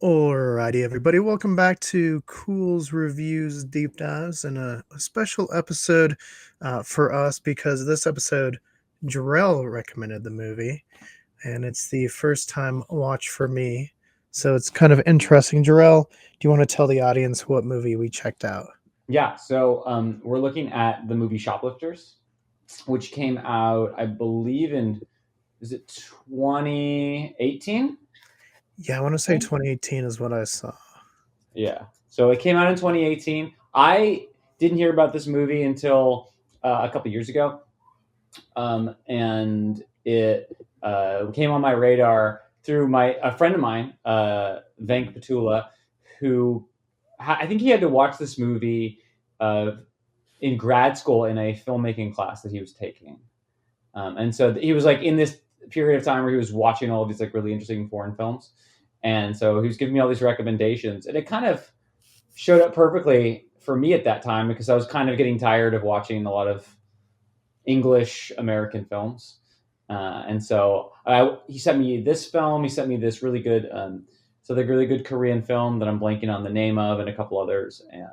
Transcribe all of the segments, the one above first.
Alrighty, everybody, welcome back to Cool's Reviews Deep Dives and a special episode for us because this episode, Jor-El recommended the movie and it's the first time watch for me. So it's kind of interesting. Jor-El, do you want to tell the audience what movie we checked out? Yeah, so we're looking at the movie Shoplifters, which came out, I believe, is it 2018? Yeah, I want to say 2018 is what I saw. Yeah, so it came out in 2018. I didn't hear about this movie until a couple years ago, and it came on my radar through a friend of mine, Venk Patula, who I think he had to watch this movie uh, in grad school in a filmmaking class that he was taking. And so he was like in this period of time where he was watching all of these like really interesting foreign films. And so he was giving me all these recommendations, and it kind of showed up perfectly for me at that time because I was kind of getting tired of watching a lot of English American films. And so he sent me this film. He sent me this really good, so the really good Korean film that I'm blanking on the name of, and a couple others. And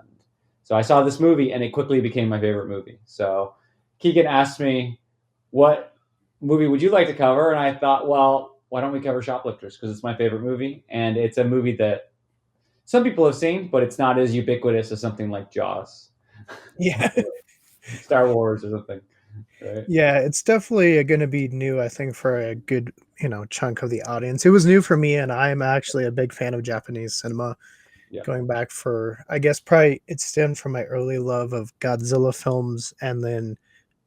so I saw this movie, and it quickly became my favorite movie. So Keegan asked me, "What movie would you like to cover?" And I thought, well, why don't we cover Shoplifters? Because it's my favorite movie, and it's a movie that some people have seen, but it's not as ubiquitous as something like Jaws, Yeah, or Star Wars, or something. Right? yeah, it's definitely going to be new, I think, for a good, chunk of the audience. It was new for me, and I'm actually a big fan of Japanese cinema. Yeah. Going back for, I guess, probably it stemmed from my early love of Godzilla films and then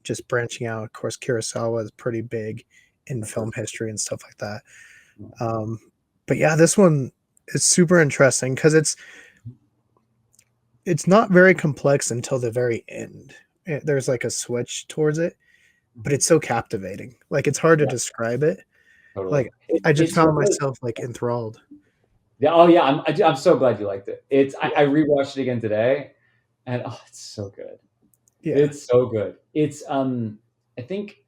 just branching out. Of course, Kurosawa is pretty big in film history and stuff like that. Um, but yeah, this one is super interesting because it's not very complex until the very end. There's like a switch towards it, but it's so captivating. Like it's hard to Yeah, describe it. totally. Like I just It's found one of those, myself like enthralled. yeah. Oh yeah, I'm so glad you liked it. I Yeah, rewatched it again today, and oh, it's so good. yeah, It's so good. It's I think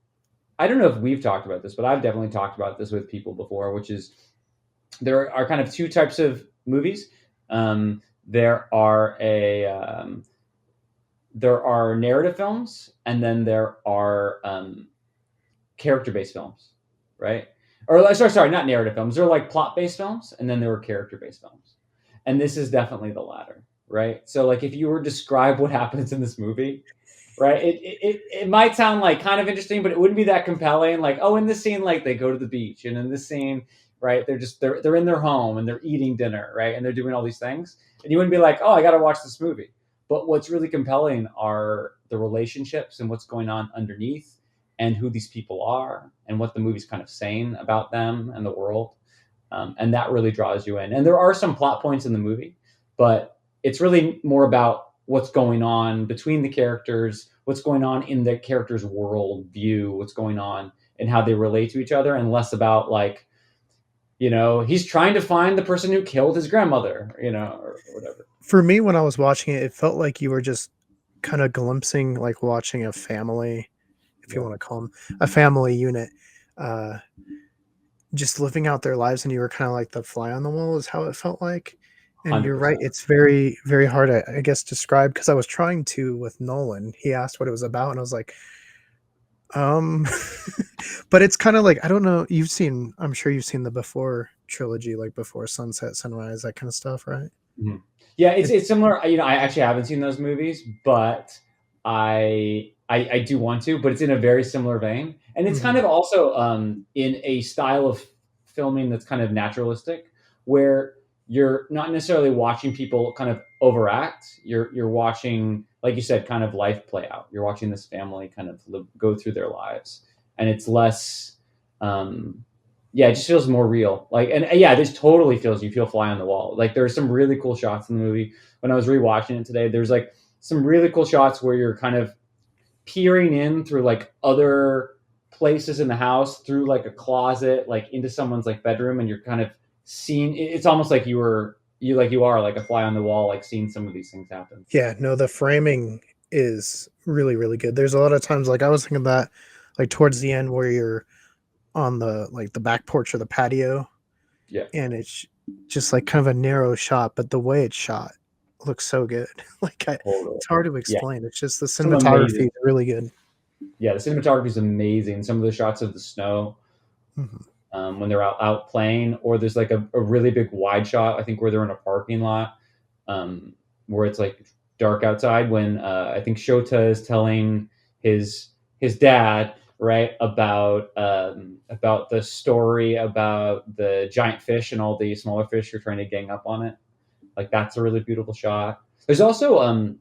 I don't know if we've talked about this, but I've definitely talked about this with people before, which is there are kind of two types of movies. There are there are narrative films, and then there are character based films, right? Or sorry, not narrative films. They're like plot based films, and then there were character based films. And this is definitely the latter, right? So like if you were to describe what happens in this movie, right? It might sound like kind of interesting, but it wouldn't be that compelling. Like, oh, in this scene, like they go to the beach, and in this scene, right, they're in their home and they're eating dinner, right, and they're doing all these things, and you wouldn't be like, oh, I got to watch this movie. But what's really compelling are the relationships and what's going on underneath, and who these people are, and what the movie's kind of saying about them and the world. And that really draws you in. And there are some plot points in the movie, but it's really more about what's going on between the characters, what's going on in the characters' world view, what's going on and how they relate to each other, and less about like, he's trying to find the person who killed his grandmother, or whatever. for me, when I was watching it, it felt like you were just kind of glimpsing, like watching a family, if you Yeah, want to call them a family unit, uh, just living out their lives, and you were kind of like the fly on the wall, is how it felt like. And you're right; 100%. it's very, very hard to, I guess, describe because I was trying to with Nolan. He asked what it was about, and I was like, um, but it's kind of like I don't know. I'm sure you've seen the Before trilogy, like Before Sunset, Sunrise, that kind of stuff, right? Mhm. Yeah, It, it's similar. I actually haven't seen those movies, but I do want to. But it's in a very similar vein, and it's kind mhm. of also in a style of filming that's kind of naturalistic, where you're not necessarily watching people kind of overact. You're watching, like you said, kind of life play out. You're watching this family kind of go through their lives, and it's less. Yeah, it just feels more real. Like, and yeah, this totally feels you feel fly on the wall. Like, there's some really cool shots in the movie. When I was rewatching it today, there's like some really cool shots where you're kind of peering in through like other places in the house, through like a closet, like into someone's like bedroom, and you're kind of seeing. It's almost like you are like a fly on the wall, like seeing some of these things happen. Yeah, no, the framing is really, really good. There's a lot of times, like I was thinking that, like towards the end where you're on the back porch or the patio, Yeah, and just like kind of a narrow shot, but the way it's shot looks so good. Totally. It's hard to Yeah, explain. It's just the some cinematography amazing. is really good. Yeah, the cinematography is amazing. Some of the shots of the snow Mhm. when they're out playing, or there's like a really big wide shot. I think where they're in a parking lot, um, where it's like dark outside. When I think Shota is telling his his dad right about the story about the giant fish and all the smaller fish who are trying to gang up on it. Like that's a really beautiful shot. There's also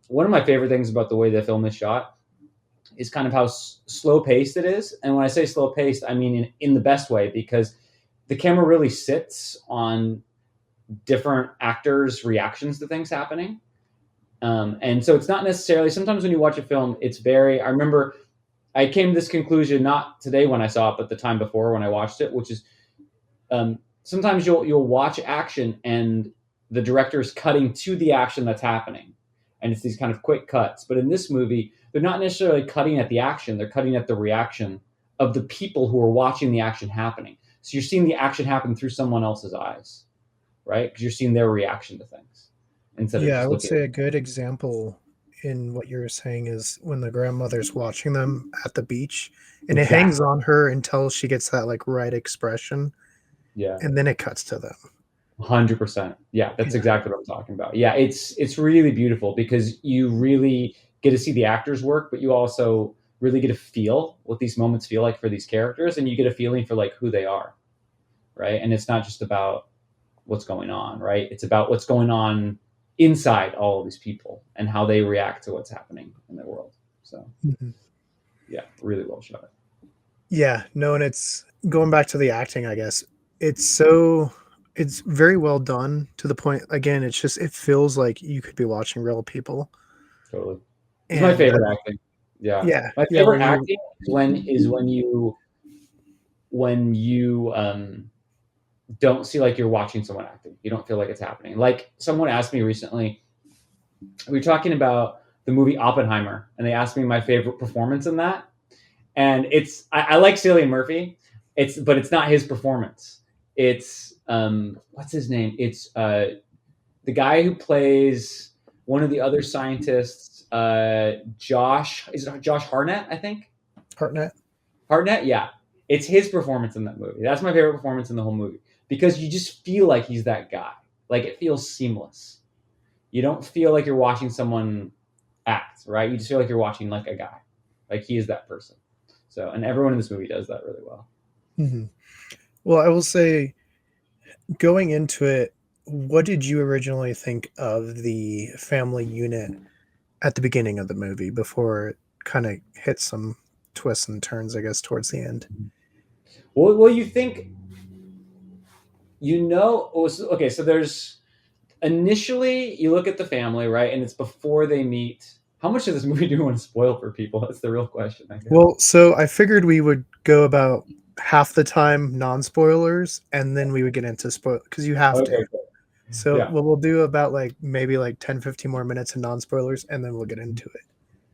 one of my favorite things about the way the film is shot is kind of how slow paced it is. And when I say slow paced, I mean in the best way because the camera really sits on different actors' reactions to things happening. And so it's not necessarily, sometimes when you watch a film, it's very, I remember I came to this conclusion not today when I saw it, but the time before when I watched it, which is sometimes you'll watch action and the director is cutting to the action that's happening, and it's these kind of quick cuts. But in this movie, they're not necessarily cutting at the action; they're cutting at the reaction of the people who are watching the action happening. So you're seeing the action happen through someone else's eyes, right? Because you're seeing their reaction to things instead of Yeah, I just would looking say at a good example in what you're saying is when the grandmother's watching them at the beach and it hangs exactly. on her until she gets that like right expression Yeah. and then it cuts to them. 100%. Yeah, that's Yeah. exactly what I'm talking about. Yeah, it's really beautiful because you really get to see the actors work, but you also really get to feel what these moments feel like for these characters, and you get a feeling for like who they are, right? And it's not just about what's going on, right? It's about what's going on inside all of these people and how they react to what's happening in their world. So Mhm. yeah, really well shot. Yeah, no, and it's going back to the acting, I guess. It's so it's very well done to the point again, it's just it feels like you could be watching real people. Totally. It's my And favorite acting. Yeah. yeah, My yeah, favorite when you acting is when you don't see like you're watching someone acting. You don't feel like it's happening. Like someone asked me recently, we were talking about the movie Oppenheimer, and they asked me my favorite performance in that. And I like Cillian Murphy. But it's not his performance. It's what's his name? It's the guy who plays one of the other scientists, Josh. Is it Josh Hartnett? I think Hartnett. Hartnett. Yeah, it's his performance in that movie. That's my favorite performance in the whole movie because you just feel like he's that guy. Like it feels seamless. You don't feel like you're watching someone act, right? You just feel like you're watching like a guy, like he is that person. So, and everyone in this movie does that really well. Mhm. Well, I will say going into it, what did you originally think of the family unit at the beginning of the movie before it kind of hit some twists and turns, I guess, towards the end? Well, you think you know? Okay, so there's initially you look at the family, right, and it's before they meet. How much of this movie do you want to spoil for people? That's the real question, I guess. Well, so I figured we would go about half the time non-spoilers, and then we would get into spoil because you have to. Okay, cool. So Yeah, what we'll do about like maybe like 10, 15 more minutes of non-spoilers, and then we'll get into it.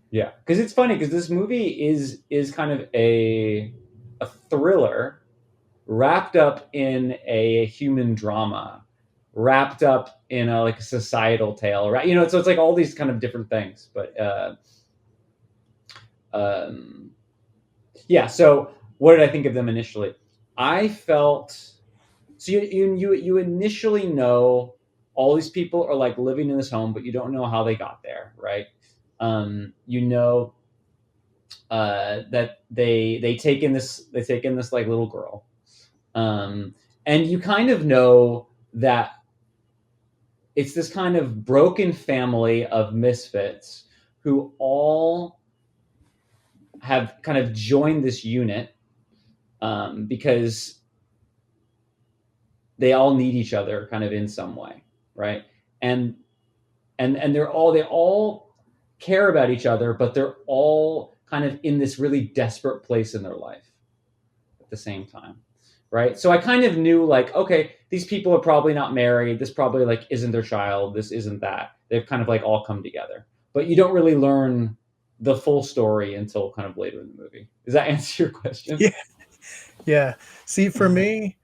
yeah, because it's funny because this movie is kind of a thriller wrapped up in a human drama, wrapped up in a like a societal tale, right? You know, so it's like all these kind of different things. But um, yeah. So what did I think of them initially? I felt so you initially know all these people are like living in this home, but you don't know how they got there, right? You know that they take in this like little girl, um, and you kind of know that it's this kind of broken family of misfits who all have kind of joined this unit because they all need each other kind of in some way, right? And and they all care about each other, but they're all kind of in this really desperate place in their life at the same time, right? So I kind of knew like, okay, these people are probably not married. This probably like isn't their child. This isn't that. They've kind of like all come together, but you don't really learn the full story until kind of later in the movie. Does that answer your question? Yeah, yeah. See, for me,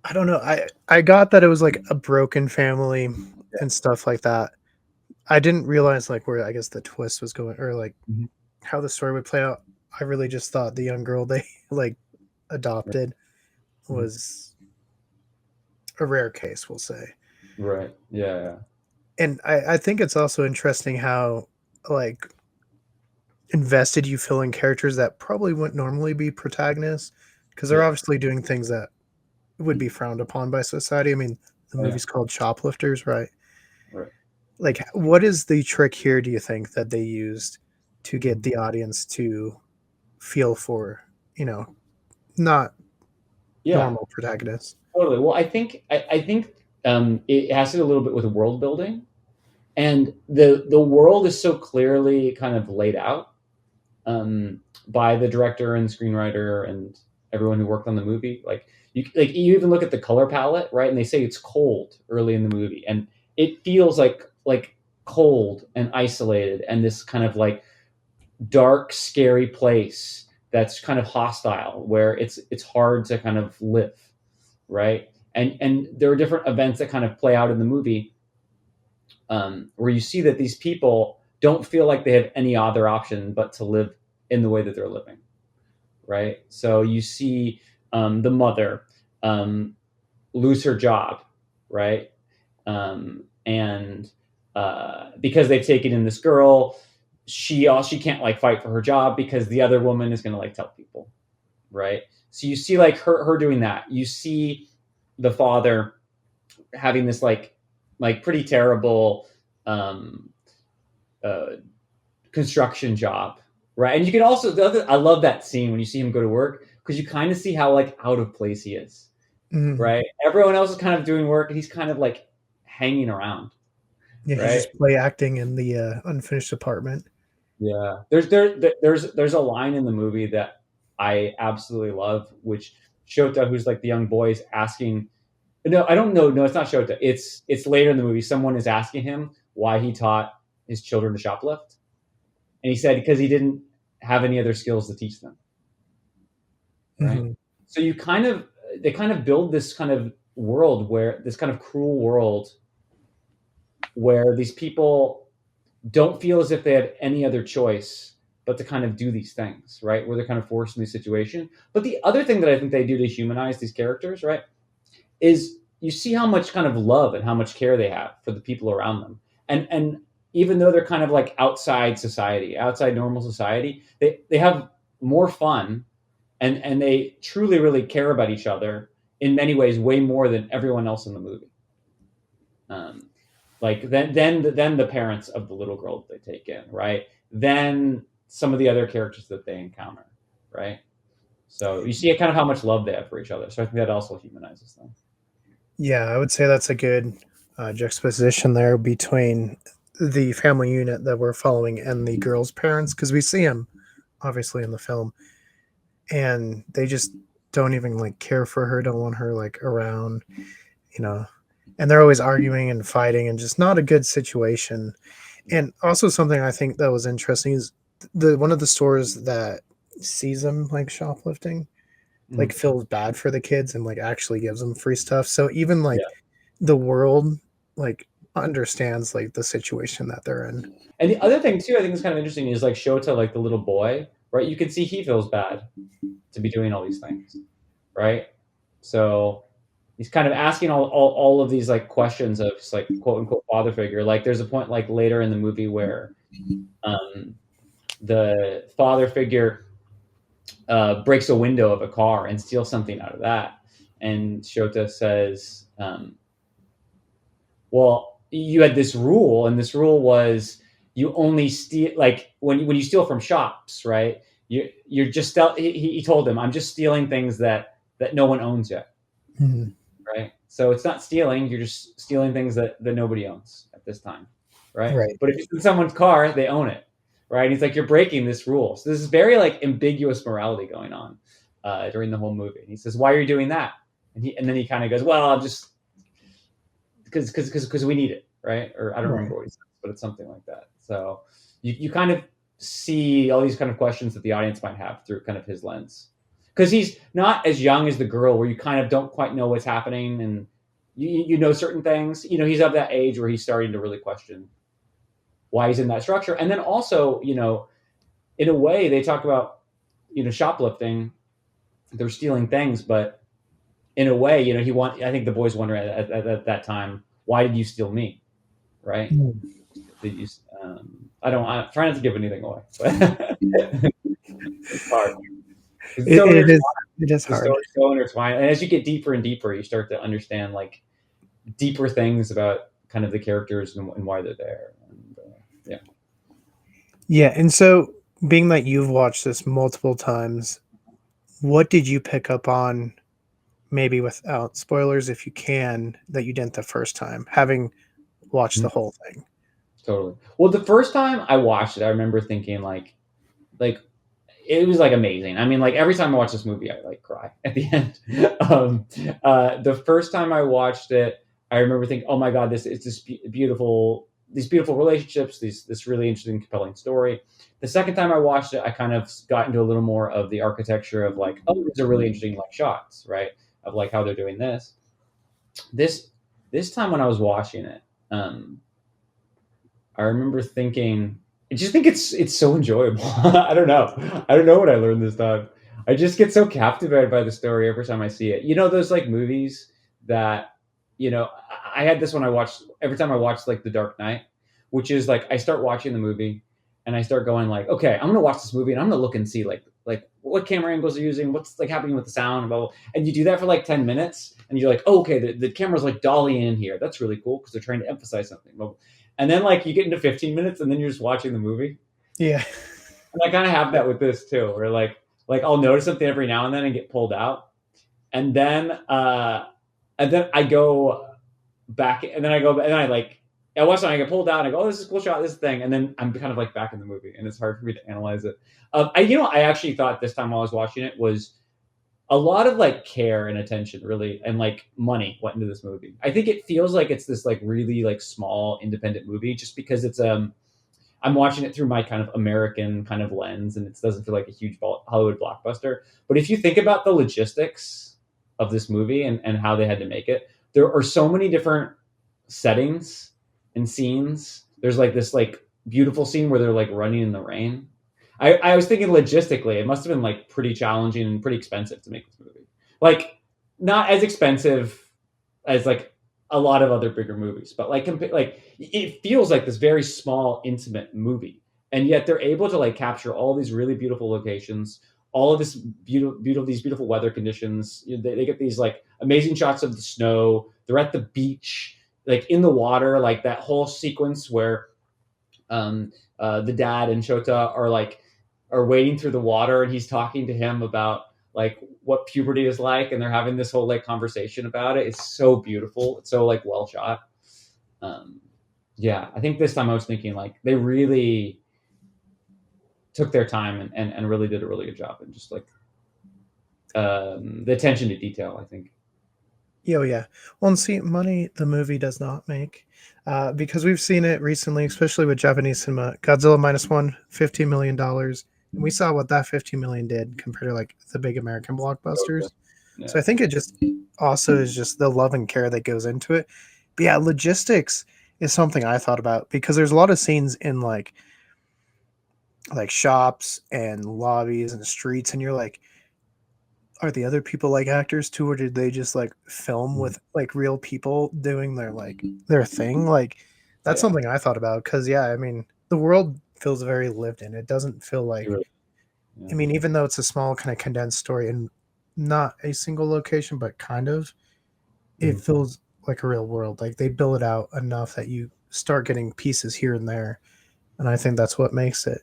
I don't know. I got that it was like a broken family Yeah. and stuff like that. I didn't realize like where I guess the twist was going or like Mhm. how the story would play out. I really just thought the young girl they like Right. adopted Mhm. was a rare case, we'll say. Right. Yeah, yeah. And I think it's also interesting how like invested you feel in characters that probably wouldn't normally be protagonists because they're Yeah. obviously doing things that would be frowned upon by society. I mean, the Oh, yeah. movie's called Shoplifters, right? Right. Like, what is the trick here, do you think, that they used to get Mhm. the audience to feel for, you know, not Yeah. normal protagonists? Totally. Well, I think it has to do a little bit with world building, and the world is so clearly kind of laid out by the director and screenwriter and everyone who worked on the movie. You even look at the color palette, right? And they say it's cold early in the movie, and it feels like cold and isolated, and this kind of like dark, scary place that's kind of hostile, where it's hard to kind of live, right? And there are different events that kind of play out in the movie where you see that these people don't feel like they have any other option but to live in the way that they're living, right? So you see the mother um, lose her job, right? And because they've taken in this girl, she can't like fight for her job because the other woman is going to like tell people, right? So you see like her doing that. You see the father having this like pretty terrible um, uh, construction job, right? And you can also I love that scene when you see him go to work because you kind of see how like out of place he is, Mhm. right? Everyone else is kind of doing work and he's kind of like hanging around, Yeah, he's right? just play acting in the, unfinished apartment. Yeah. There's a line in the movie that I absolutely love, which Shota, who's like the young boy, is asking. No, I don't know. No, it's not Shota. It's later in the movie. Someone is asking him why he taught his children to shoplift, and he said because he didn't have any other skills to teach them. Right. Mhm. So you kind of they kind of build this kind of world where this kind of cruel world where these people don't feel as if they have any other choice but to kind of do these things, right? Where they're kind of forced in these situations. But the other thing that I think they do to humanize these characters, right, is you see how much kind of love and how much care they have for the people around them. And even though they're kind of like outside society, outside normal society, they have more fun and they truly really care about each other in many ways way more than everyone else in the movie. Um, like then the parents of the little girl that they take in, right? Then some of the other characters that they encounter, right? So you see kind of how much love they have for each other. So I think that also humanizes them. Yeah, I would say that's a good, juxtaposition there between the family unit that we're following and the girl's parents, because we see them obviously in the film, and they just don't even, like, care for her, don't want her, like, around, you know? And they're always arguing and fighting and just not a good situation. And also something I think that was interesting is the one of the stores that sees them, like, shoplifting, like, Mhm. feels bad for the kids and, like, actually gives them free stuff. So even, Yeah. like, the world, like, understands, like, the situation that they're in. And the other thing too, I think is kind of interesting is like Shota, like the little boy, right? You can see he feels bad to be doing all these things, right? So he's kind of asking all of these like questions of his like quote unquote father figure. Like there's a point like later in the movie where um, the father figure breaks a window of a car and steals something out of that, and Shota says, "Well, you had this rule, and this rule was you only steal like when you steal from shops, right? You're just he told him, I'm just stealing things that no one owns yet." Mhm. Right? So it's not stealing, you're just stealing things that nobody owns at this time, right? Right. But if it's in someone's car, they own it, right? And he's like, you're breaking this rule. So this is very like ambiguous morality going on during the whole movie. And he says, why are you doing that? And then he kind of goes, well, I'm just because we need it, right? Or I don't Right. remember what he says, but it's something like that. So you kind of see all these kind of questions that the audience might have through kind of his lens. because he's not as young as the girl, where you kind of don't quite know what's happening, and you know certain things. You know, he's of that age where he's starting to really question why he's in that structure, and then also, you know, in a way, they talk about, you know, shoplifting. They're stealing things, but in a way, you know, I think the boys wonder at that time, why did you steal me, right? Mm. Did you? I'm trying not to give anything away, but it's hard. It's so It is intertwined. it is The hard. story's so intertwined, and as you get deeper and deeper, you start to understand like deeper things about kind of the characters and why they're there. And, yeah. Yeah, and so being that you've watched this multiple times, what did you pick up on, maybe without spoilers if you can, that you didn't the first time, having watched the Mhm. whole thing? Totally. Well, the first time I watched it, I remember thinking like it was like amazing. I mean, like every time I watch this movie, I like cry at the end. um, the first time I watched it, I remember thinking, "Oh my god, this is this beautiful, these beautiful relationships, this really interesting, compelling story." The second time I watched it, I kind of got into a little more of the architecture of like, "Oh, these are really interesting like shots, right? Of like how they're doing this." This this time when I was watching it, um, I remember thinking, I just think it's so enjoyable. I don't know. I don't know what I learned this time. I just get so captivated by the story every time I see it. You know those like movies that, you know, I had this when I watched every time I watched like The Dark Knight, which is like I start watching the movie and I start going like, okay, I'm gonna watch this movie and I'm gonna look and see like what camera angles are using, what's like happening with the sound, blah, blah, blah. And you do that for like 10 minutes and you're like, oh, okay, the camera's like dollying in here. That's really cool because they're trying to emphasize something. And then like you get into 15 minutes and then you're just watching the movie. Yeah. And I kind of have that with this too, where like I'll notice something every now and then and get pulled out. And then I go back and then I go and then I watch it and I get pulled out and I go, oh, this is a cool shot, this thing, and then I'm kind of like back in the movie and it's hard for me to analyze it. I actually thought this time while I was watching it was a lot of like care and attention really and like money went into this movie. I think it feels like it's this like really like small independent movie just because it's I'm watching it through my kind of American kind of lens and it doesn't feel like a huge Hollywood blockbuster. But if you think about the logistics of this movie and how they had to make it, there are so many different settings and scenes. There's like this like beautiful scene where they're like running in the rain. I was thinking logistically, it must have been like pretty challenging and pretty expensive to make this movie. Like not as expensive as like a lot of other bigger movies, but like it feels like this very small, intimate movie, and yet they're able to like capture all these really beautiful locations, all of this these beautiful weather conditions. You know, they get these like amazing shots of the snow. They're at the beach, like in the water, like that whole sequence where the dad and Shota are wading through the water, and he's talking to him about like what puberty is like, and they're having this whole like conversation about it. It's so beautiful. It's so like well shot. Um, yeah, I think this time I was thinking like they really took their time and really did a really good job and just like the attention to detail. I think. Yeah, oh, yeah. Well, and see, money the movie does not make, because we've seen it recently, especially with Japanese cinema. Godzilla minus one, $15 million, and we saw what that 15 million did compared to like the big American Totally. blockbusters. Yeah. So I think it just also is just the love and care that goes into it. But yeah, logistics is something I thought about because there's a lot of scenes in like shops and lobbies and streets, and you're like, are the other people like actors too, or did they just like film with like real people doing their thing? Like that's Yeah. something I thought about because yeah, I mean the world feels very lived in. It doesn't feel It like, really, I yeah. mean, even though it's a small kind of condensed story and not a single location, but kind of, it Mhm. feels like a real world. Like they build it out enough that you start getting pieces here and there, and I think that's what makes it.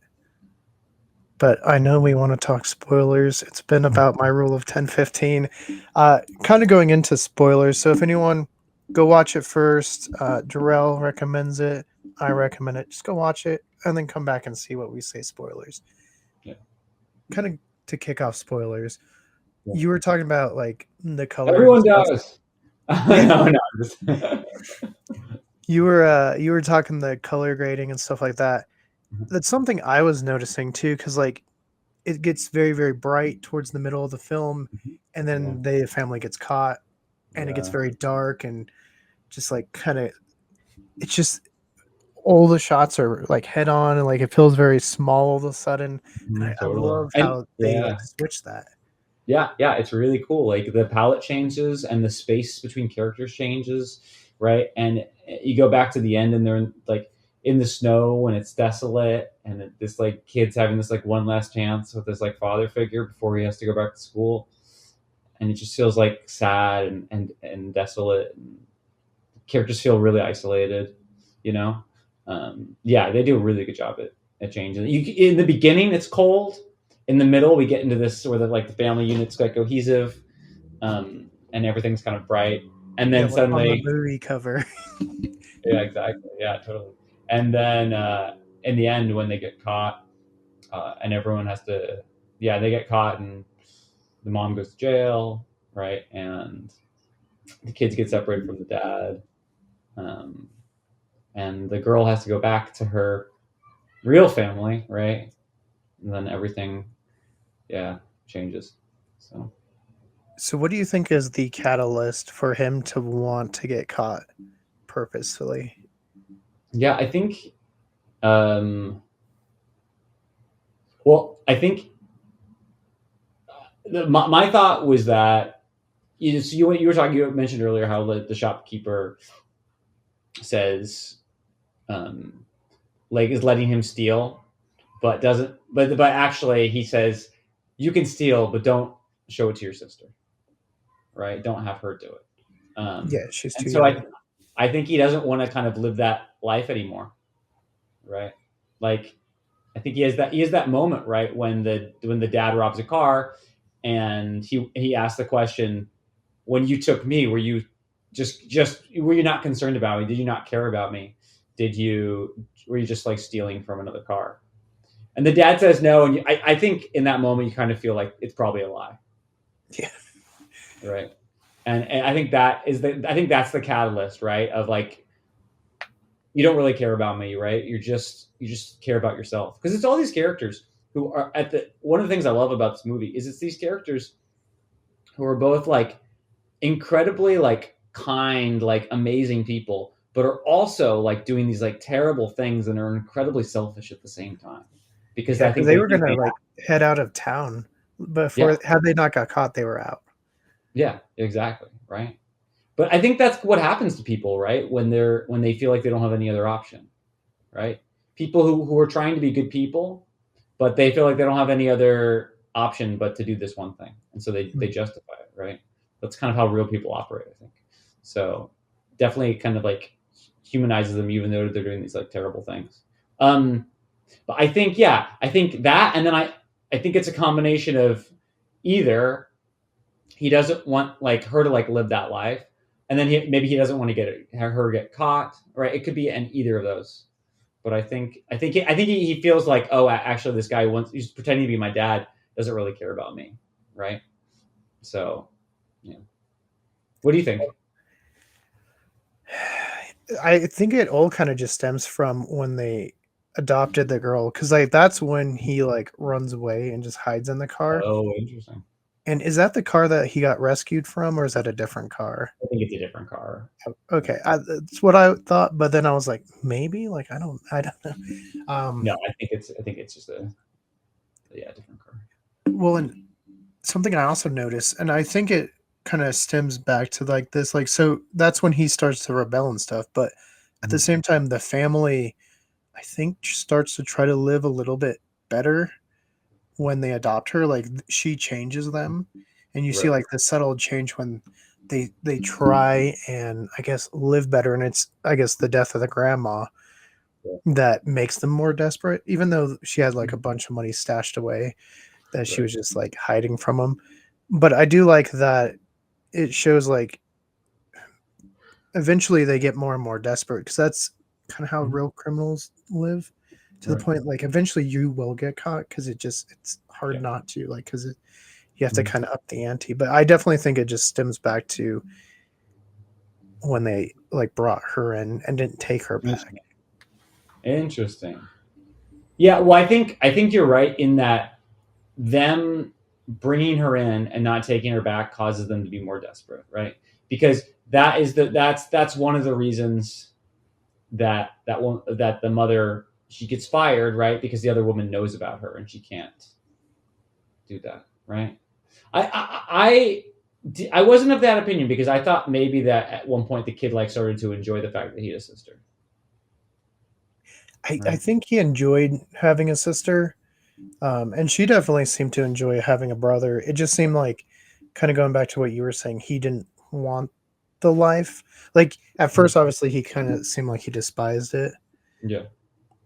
But I know we want to talk spoilers. It's been about my rule of 10-15. Kind of going into spoilers. So if anyone, go watch it first. Jor-El recommends it. I recommend it. Just go watch it and then come back and see what we say spoilers. Yeah. Kind of to kick off spoilers. Yeah. You were talking about like the coloring and Everyone stuff. does. Yeah. No, no. Just You were talking the color grading and stuff like that. That's something I was noticing too, because like it gets very, very bright towards the middle of the film, and Yeah. then the family gets caught, and it gets Yeah. very dark and just like kind of it's just all the shots are like head on and like it feels very small all of a sudden. And I Totally. love And how they yeah. like switch that. Yeah, yeah, it's really cool. Like the palette changes and the space between characters changes, right? And you go back to the end and they're like in the snow and it's desolate and this like kid's having this like one last chance with this like father figure before he has to go back to school. And it just feels like sad and desolate. And characters feel really isolated, you know? Yeah, they do a really good job at changing. In the beginning, it's cold. In the middle, we get into this where the family unit's like cohesive, and everything's kind of bright. And Yeah, then like on the suddenly, movie cover. yeah, exactly, yeah, totally. And then in the end, when they get caught, and everyone has to, yeah, they get caught, and the mom goes to jail, right? And the kids get separated from the dad, um, and the girl has to go back to her real family, right? And then everything, yeah, changes. So So what do you think is the catalyst for him to want to get caught purposefully? yeah, I think. Um, well, I think my thought was that you were talking. You mentioned earlier how the shopkeeper says, um, like, is letting him steal, but doesn't. But actually, he says you can steal, but don't show it to your sister, right? Don't have her do it. Yeah, she's And too so young. I think he doesn't want to kind of live that life anymore, right? Like I think he has that moment right when the dad robs a car, and he asked the question, when you took me, were you just were you not concerned about me? Did you not care about me? Did you were you just like stealing from another car? And the dad says no, and I think in that moment you kind of feel like it's probably a lie, Yeah. right? And I think that's the catalyst, right? Of like you don't really care about me, right? You just care about yourself because it's all these characters who are at the one of the things I love about this movie is it's these characters who are both like incredibly like kind, like amazing people, but are also like doing these like terrible things and are incredibly selfish at the same time because Yeah, I because think they they were think gonna they like head out of town yeah, before had they not got caught, they were out. yeah, exactly, right. But I think that's what happens to people, right? When they feel like they don't have any other option, right? People who are trying to be good people, but they feel like they don't have any other option but to do this one thing, and so they Mm. justify it, right? That's kind of how real people operate, I think. So definitely kind of like humanizes them, even though they're doing these like terrible things. But I think yeah, I think that, and then I think it's a combination of either he doesn't want like her to like live that life, and then maybe he doesn't want to her get caught, right? It could be an either of those. But I think he feels like, oh, actually, this guy wants he's pretending to be my dad, doesn't really care about me, right? So, yeah. What do you think? I think it all kind of just stems from when they adopted the girl, because like that's when he like runs away and just hides in the car. Oh, interesting. And is that the car that he got rescued from, or is that a different car? I think it's a different car. Okay, that's what I thought, but then I was like, maybe, like I don't know. No, I think it's just a yeah different car. Well, and something I also noticed, and I think it kind of stems back to like this, like so that's when he starts to rebel and stuff. But at the Mhm. same time, the family, I think, starts to try to live a little bit better when they adopt her. Like she changes them, and you see Right. like the subtle change when they try and I guess live better. And it's I guess the death of the grandma Yeah. that makes them more desperate, even though she had like a Mhm. bunch of money stashed away that she Right. was just like hiding from them. But I do like that it shows like eventually they get more and more desperate because that's kind of how Mhm. real criminals live, to the Right. point like eventually you will get caught because it's hard Yeah. not to, like, because you have to Mhm. kind of up the ante. But I definitely think it just stems back to when they like brought her in and didn't take her back. Interesting. Interesting. Yeah. Well, I think you're right in that them bringing her in and not taking her back causes them to be more desperate, right? Because that's one of the reasons that the mother, she gets fired, right? Because the other woman knows about her and she can't do that, right? I wasn't of that opinion because I thought maybe that at one point the kid like started to enjoy the fact that he had a sister, I right? think he enjoyed having a sister, and she definitely seemed to enjoy having a brother. It just seemed like, kind of going back to what you were saying, he didn't want the life. Like at Mhm. first, obviously, he kind of seemed like he despised it. Yeah,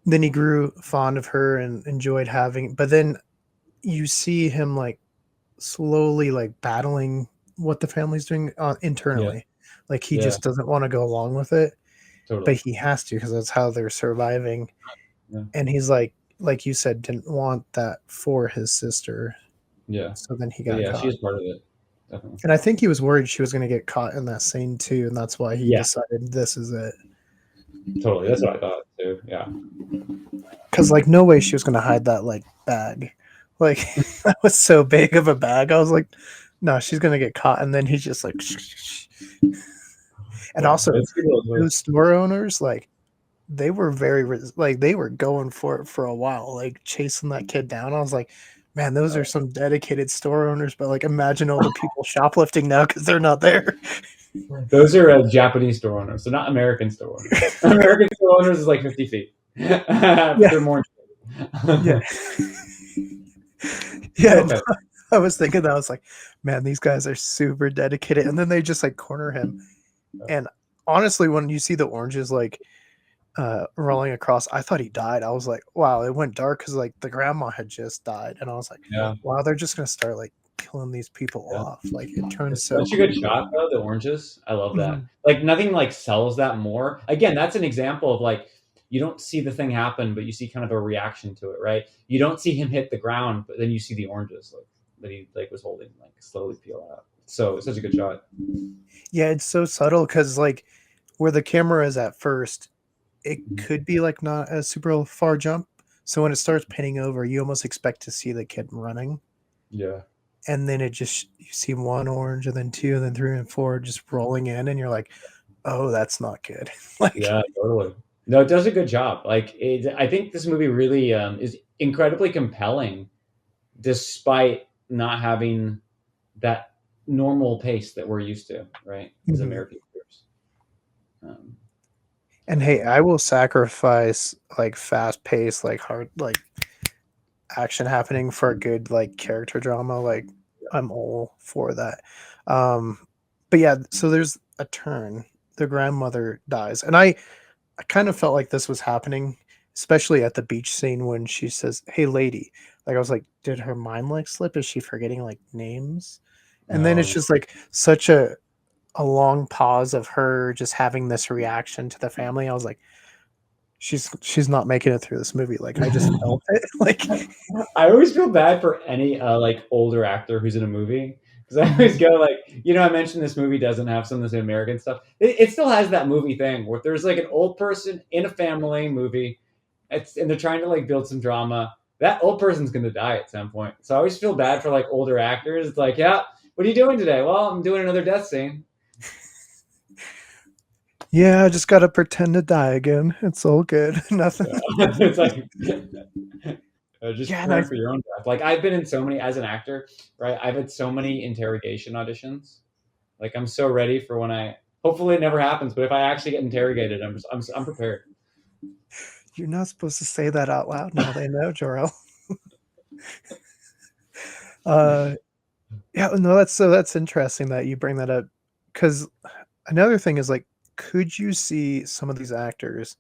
Then he grew fond of her and enjoyed having. But then you see him like slowly like battling what the family's doing yeah, internally. Like he yeah, just doesn't want to go along with it, but totally. he has to because that's how they're surviving. Yeah, And he's like you said, didn't want that for his sister. yeah, So then he but got yeah, she caught. is part of it, definitely. And I think he was worried she was going to get caught in that scene too. And that's why he Yeah, decided this is it. totally. That's what I thought too. Yeah, Because, like, no way she was going to hide that, like, bag. Like, that was so big of a bag. I was like, no, she's going to get caught. And then he's just like, and yeah, also it's a good little those twist. store owners, like, they were very, like, they were going for it for a while, like, chasing that kid down. I was like, man, those are some dedicated store owners. But, like, imagine all the people shoplifting now because they're not there. Those are Japanese store owners. They're not American store owners. American store owners is like 50 feet, but Yeah. they're more. Yeah. Yeah. Okay. I was thinking that. I was like, man, these guys are super dedicated. And then they just like corner him. And honestly, when you see the oranges like rolling across, I thought he died. I was like, wow, it went dark because like the grandma had just died. And I was like, Yeah, wow, they're just gonna start like killing these people yeah. off. Like it turned It's so such a good quickly. shot though, the oranges. I love that. Mhm. Like nothing like sells that more. Again, that's an example of like you don't see the thing happen, but you see kind of a reaction to it, right? You don't see him hit the ground, but then you see the oranges like that he like was holding like slowly peel out. So it's such a good shot. Yeah, it's so subtle because like where the camera is at first, it Mhm. could be like not a super far jump. So when it starts pinning over, you almost expect to see the kid running. Yeah. And then it just you see one orange and then two and then three and four just rolling in and you're like, oh, that's not good. Like Yeah, totally. No, it does a good job. Like I think this movie really is incredibly compelling despite not having that normal pace that we're used to, right? As mhm. American viewers. Um, And hey, I will sacrifice like fast paced, like hard like action happening for a good like character drama. Like I'm all for that. Um but yeah, so there's a turn. The grandmother dies. And I kind of felt like this was happening, especially at the beach scene when she says, "Hey, lady." Like I was like, did her mind like slip? Is she forgetting like names? And then it's no, just like such a long pause of her just having this reaction to the family. I was like, she's not making it through this movie. Like I just felt it. Like I always feel bad for any like older actor who's in a movie because I always Mhm. go like, I mentioned this movie doesn't have some of the American stuff. It still has that movie thing where there's like an old person in a family movie, and they're trying to like build some drama. That old person's gonna die at some point. So I always feel bad for like older actors. It's like, yeah, what are you doing today? Well, I'm doing another death scene. Yeah, I just gotta pretend to die again. It's all good. Nothing. Yeah. It's like just Yeah, and I preparing for your own death. Like I've been in so many as an actor, right? I've had so many interrogation auditions. Like I'm so ready for when I. Hopefully, it never happens. But if I actually get interrogated, I'm prepared. you're not supposed to say that out loud. Now they know, Jor-El. Uh yeah, no, that's interesting that you bring that up because another thing is like, could you see some of these actors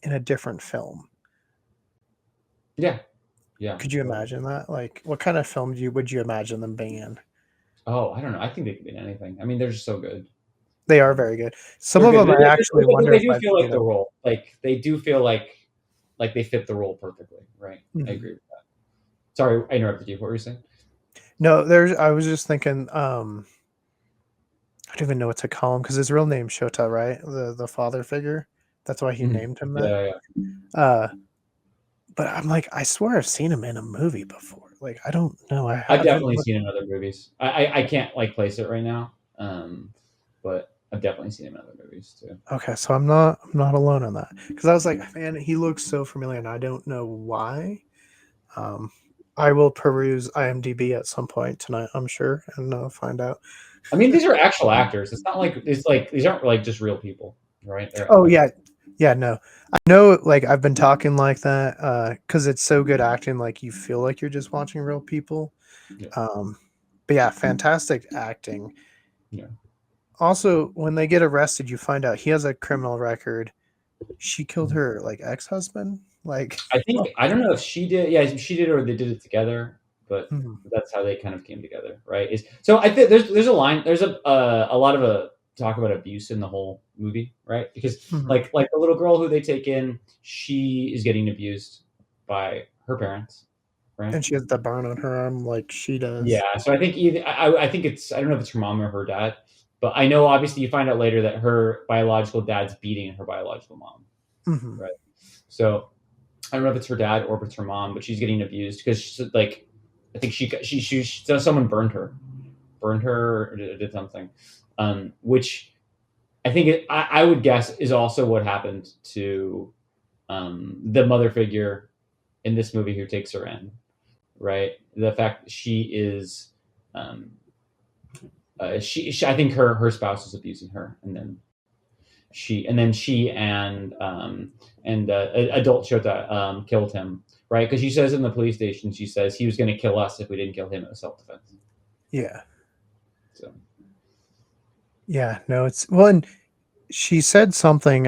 in a different film? Yeah, yeah, Could you totally. imagine that? Like, what kind of film would you imagine them being in? Oh, I don't know. I think they could be in anything. I mean, they're just so good. They are very good. Some They're of good. them, They, I they, actually but wonder they if do I've feel seen like the them. role. Like they do feel like they fit the role perfectly. Right. I Mhm. agree with that. Sorry, I interrupted you. What were you saying? No, there's. I was just thinking. I don't even know what to call him because his real name's Shota, right? The father figure. That's why he Mhm. named him that. Yeah, yeah. Uh, but I'm like, I swear I've seen him in a movie before. like I don't know. I I've haven't. definitely seen him in other movies. I can't like place it right now, but I've definitely seen him in other movies too. Okay, so I'm not alone on that because I was like, man, he looks so familiar, and I don't know why. Um, I will peruse IMDb at some point tonight, I'm sure, and find out. I mean, these are actual actors. It's not like these aren't like just real people, right? They're Oh like yeah, yeah, no, I know. Like I've been talking like that because it's so good acting. Like you feel like you're just watching real people. yeah, Um, but yeah, fantastic acting. yeah. Also, when they get arrested, you find out he has a criminal record. She killed her like ex-husband. Like, I think I don't know if she did. Yeah, she did, or they did it together. But hmm, that's how they kind of came together, right? Is so I think there's a line, there's a lot of a talk about abuse in the whole movie, right? Because hmm. like the little girl who they take in, she is getting abused by her parents, right? And she has the burn on her arm like she Yeah. does. So I think either I think it's I don't know if it's her mom or her dad, but I know obviously you find out later that her biological dad's beating her biological mom, Hmm. right? So I don't know if it's her dad or if it's her mom, but she's getting abused because she's like, I think so someone burned her or did something, which I think I would guess is also what happened to the mother figure in this movie who takes her in, right? The fact that she is, um, she I think her spouse is abusing her, and then she and adult Shota killed him, right? Because she says in the police station, she says he was going to kill us if we didn't kill him. It was self defense. Yeah. So Yeah. No, it's well, and she said something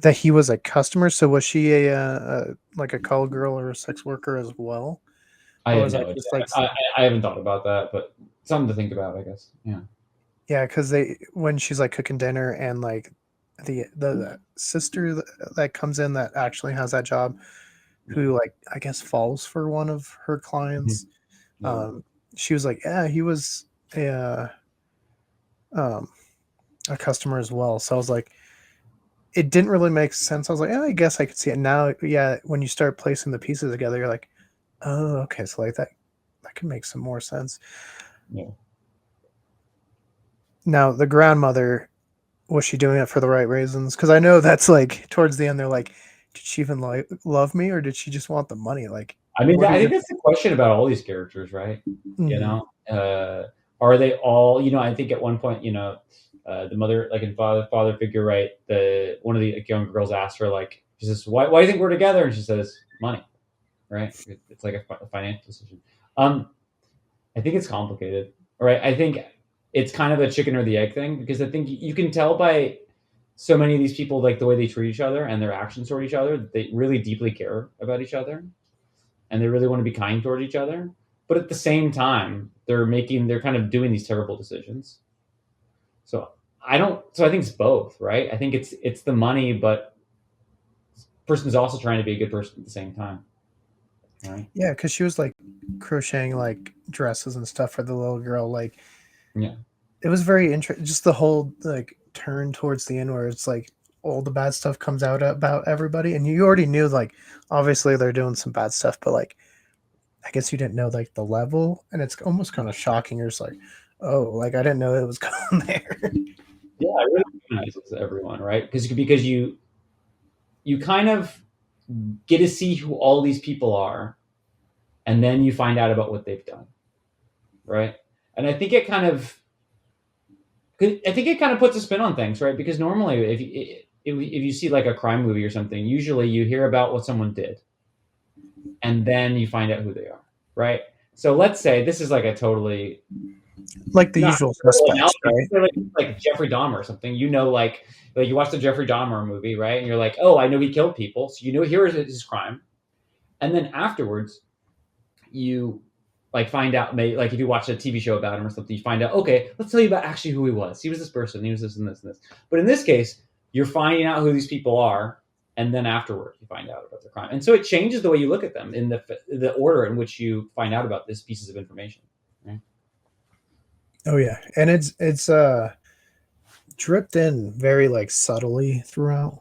that he was a customer. So was she like a call girl or a sex worker as well, I or have was that no idea. just like I haven't thought about that, but something to think about, I guess. Yeah. yeah? Because they when she's like cooking dinner and like the sister that comes in that actually has that job Yeah. who like I guess falls for one of her Mhm. clients. Yeah. Um, she was like, yeah, he was um, a customer as well. So I was like, it didn't really make sense. I was like, yeah, I guess I could see it now. Yeah, when you start placing the pieces together, you're like, oh, okay, so like that could make some more sense. Yeah. Now the grandmother, was she doing it for the right reasons? Because I know that's like towards the end, they're like, did she even like love me or did she just want the money? Like, I mean, what I is think it? that's the question about all these characters, right? You Mhm. know, are they all? You know, I think at one point, the mother, like in father figure, right? The one of the like, young girls asked her, like, she says, "Why do you think we're together?" And she says, "Money." Right? It's like a financial decision. Um, I think it's complicated, right? I think it's kind of a chicken or the egg thing because I think you can tell by so many of these people, like the way they treat each other and their actions toward each other, that they really deeply care about each other and they really want to be kind toward each other. But at the same time, they're kind of doing these terrible decisions. So so I think it's both, right? I think it's the money, but person's also trying to be a good person at the same time, right? Yeah, because she was like crocheting like dresses and stuff for the little girl. Like, Yeah. it was very interesting. Just the whole like turn towards the end where it's like all the bad stuff comes out about everybody, and you already knew like obviously they're doing some bad stuff, but like I guess you didn't know like the level, and it's almost kind of shocking. You're just like, oh, like I didn't know it was going there. Yeah, it really humanizes everyone, right? Because you kind of get to see who all these people are, and then you find out about what they've done, right? And I think it kind of puts a spin on things, right? Because normally, if you see like a crime movie or something, usually you hear about what someone did, and then you find out who they are, right? So let's say this is like a totally Like the not usual total suspects, analogy, right? but like Jeffrey Dahmer or something. Like you watch the Jeffrey Dahmer movie, right? And you're like, oh, I know he killed people, so you know here is his crime, and then afterwards you like find out like if you watch a TV show about him or something, you find out, okay, let's tell you about actually who he was. He was this person, he was this and this and this. But in this case, you're finding out who these people are, and then afterward you find out about their crime. And so it changes the way you look at them in the order in which you find out about these pieces of information. Right? Oh yeah, and it's dripped in very like subtly throughout,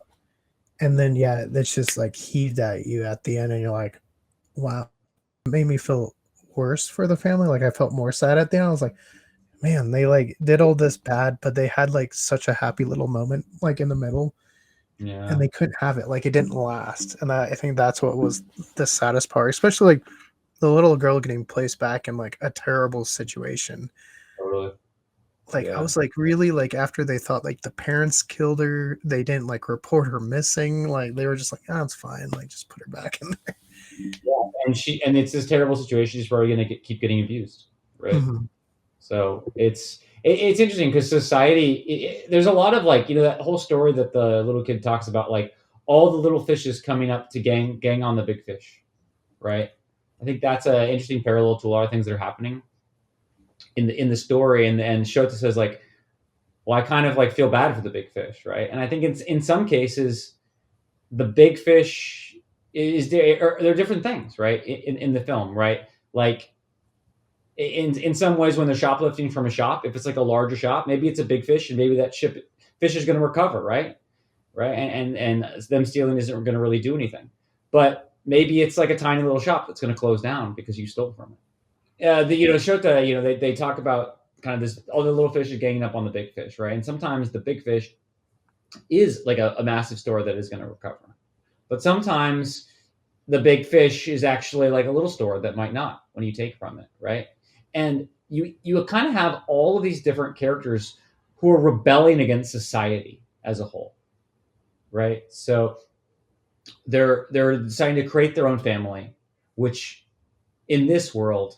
and then yeah, that's just like heaved at you at the end, and you're like, wow. made me feel worse for the family. Like I felt more sad at the end. I was like, man, they like did all this bad, but they had like such a happy little moment like in the middle, and Yeah, they couldn't have it. Like it didn't last, and I think that's what was the saddest part, especially like the little girl getting placed back in like a terrible situation. totally. Like I Yeah, was like, really, like after they thought like the parents killed her, they didn't like report her missing. Like they were just like, oh, it's fine, like just put her back in there. and it's this terrible situation. She's probably going to keep getting abused, right? Mhm. So it's interesting because society. There's a lot of like that whole story that the little kid talks about, like all the little fishes coming up to gang on the big fish, right? I think that's an interesting parallel to a lot of things that are happening in the story. And Shota says like, well, I kind of like feel bad for the big fish, right? And I think in some cases the big fish is there. They're different things, right? In the film, right? Like in some ways when they're shoplifting from a shop, if it's like a larger shop, maybe it's a big fish and maybe that fish is going to recover, right, and them stealing isn't going to really do anything. But maybe it's like a tiny little shop that's going to close down because you stole from it. Shota, they talk about kind of this, all the little fish are ganging up on the big fish, right? And sometimes the big fish is like a massive store that is going to recover, but sometimes the big fish is actually like a little store that might not when you take from it, right? And you kind of have all of these different characters who are rebelling against society as a whole, right? So they're deciding to create their own family, which in this world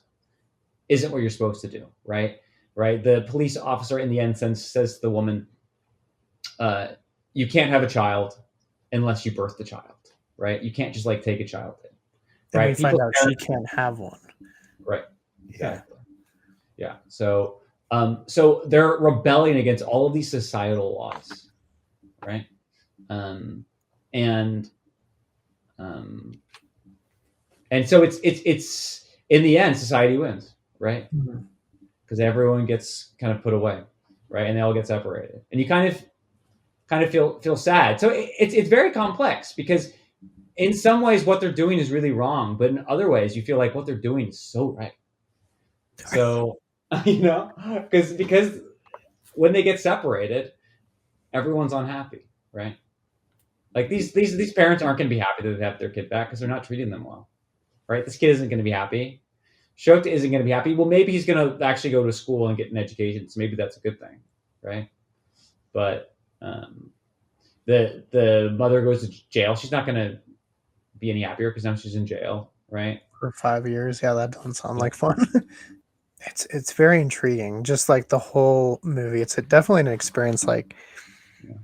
isn't what you're supposed to do, right? Right. The police officer in the end says to the woman, uh, "You can't have a child unless you birth the child, right? You can't just like take a child in, Then we right? find People, out she can't have one. right? Yeah. Exactly. Yeah. So they're rebelling against all of these societal laws, right? Um, and um, and so it's in the end, society wins, right? Mhm. Because everyone gets kind of put away, right? And they all get separated, and you kind of feel sad. So it's very complex because in some ways what they're doing is really wrong, but in other ways you feel like what they're doing is so right. So because when they get separated, everyone's unhappy, right? Like these parents aren't going to be happy that they have their kid back because they're not treating them well, right? This kid isn't going to be happy. Shota isn't going to be happy. Well, maybe he's going to actually go to school and get an education, so maybe that's a good thing, right? But the mother goes to jail. She's not going to be any happier because now she's in jail, right? For 5 years. Yeah, that doesn't sound Yeah. like fun. It's very intriguing. Just like the whole movie. It's definitely an experience like, Yeah.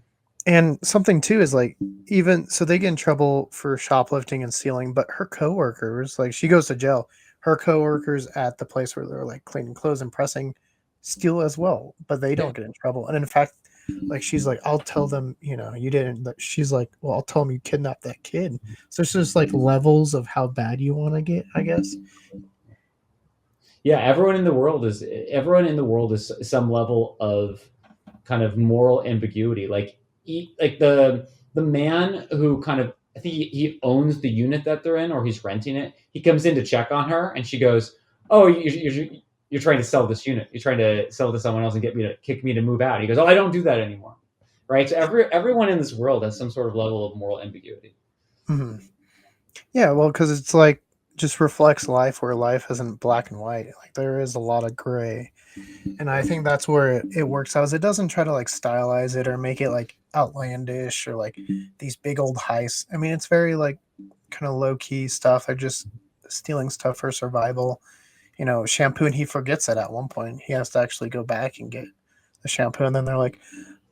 and something too is like, even so they get in trouble for shoplifting and stealing, but her coworkers, like she goes to jail. Her coworkers at the place where they're like cleaning clothes and pressing steal as well, but they Yeah. don't get in trouble. And in fact, like she's like, I'll tell them, you didn't. She's like, well, I'll tell them you kidnapped that kid. So it's just like levels of how bad you want to get, I guess. Yeah, everyone in the world is some level of kind of moral ambiguity. Like the man who kind of, I think he owns the unit that they're in, or he's renting it. He comes in to check on her, and she goes, "Oh, you're trying to sell this unit. You're trying to sell it to someone else and get me to kick me to move out." He goes, "Oh, I don't do that anymore." Right. So everyone in this world has some sort of level of moral ambiguity. Mhm. Yeah, well, because it's like just reflects life where life isn't black and white. Like there is a lot of gray. And I think that's where it works out is it doesn't try to like stylize it or make it like outlandish or like these big old heists. I mean, it's very like kind of low key stuff. They're just stealing stuff for survival. Shampoo, and he forgets it at one point. He has to actually go back and get the shampoo. And then they're like,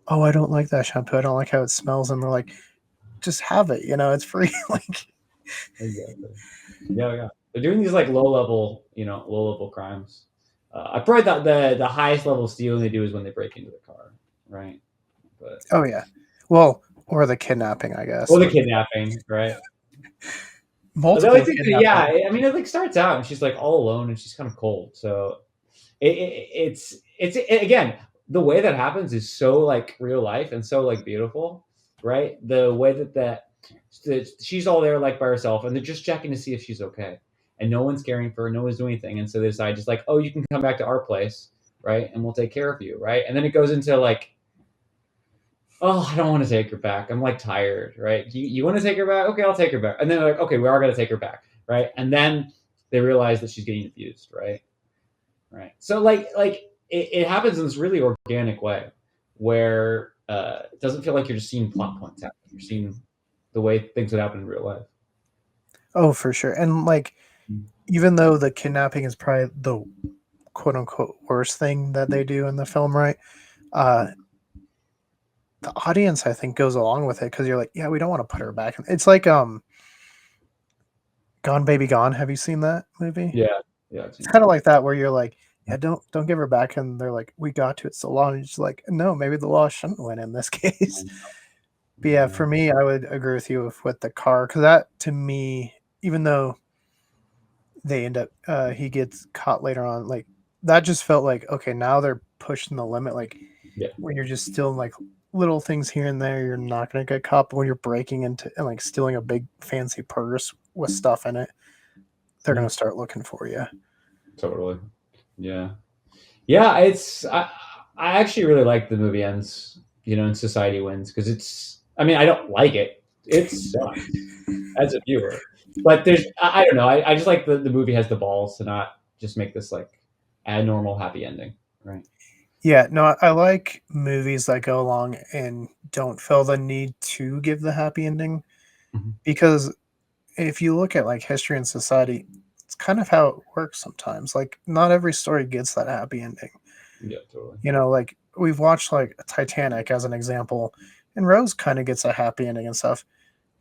oh, I don't like that shampoo. I don't like how it smells. And they're like, just have it. It's free. Like, Exactly. Yeah, yeah. They're doing these like low level crimes. I probably thought the highest level stealing they do is when they break into the car, right? But oh, yeah. Well, or the kidnapping, I guess. or the Like kidnapping, right? But the only multiple thing, kidnapping. yeah. I mean, it like starts out and she's like all alone and she's kind of cold. So again, the way that happens is so like real life and so like beautiful, right? The way that she's all there like by herself and they're just checking to see if she's okay. and no one's caring for her, no one's doing anything, and so they decide just like, oh, you can come back to our place, right, and we'll take care of you, right, and then it goes into like, oh, I don't want to take her back. I'm like tired, right? You want to take her back? Okay, I'll take her back. And then they're like, okay, we are going to take her back, right? And then they realize that she's getting abused, right? Right. So it happens in this really organic way where it doesn't feel like you're just seeing plot points happen. You're seeing the way things would happen in real life. Oh, for sure. And like, Mm. even though the kidnapping is probably the quote unquote worst thing that they do in the film, right? Uh, the audience, I think, goes along with it because you're like, yeah, we don't want to put her back. It's like Gone Baby Gone. Have you seen that movie? Yeah. Yeah. I've It's seen kind that. of like that where you're like, yeah, don't give her back, and they're like, we got to. It's the law, and you're just like, no, maybe the law shouldn't win in this case. But yeah, Yeah. for me, I would agree with you with the car because that to me, even though they end up he gets caught later on, like that just felt like okay, now they're pushing the limit. Like Yeah. when you're just stealing like little things here and there, you're not gonna get caught. But when you're breaking into and like stealing a big fancy purse with stuff in it, they're gonna start looking for you. Totally. Yeah. Yeah. I actually really like the movie ends, and society wins because I mean, I don't like it. It sucks as a viewer. But I don't know. I just like the movie has the balls to not just make this like a normal happy ending, right? Yeah, no, I like movies that go along and don't feel the need to give the happy ending Mhm. because if you look at like history and society, it's kind of how it works sometimes. Like not every story gets that happy ending. Yeah, totally. Like we've watched like Titanic as an example, and Rose kind of gets a happy ending and stuff.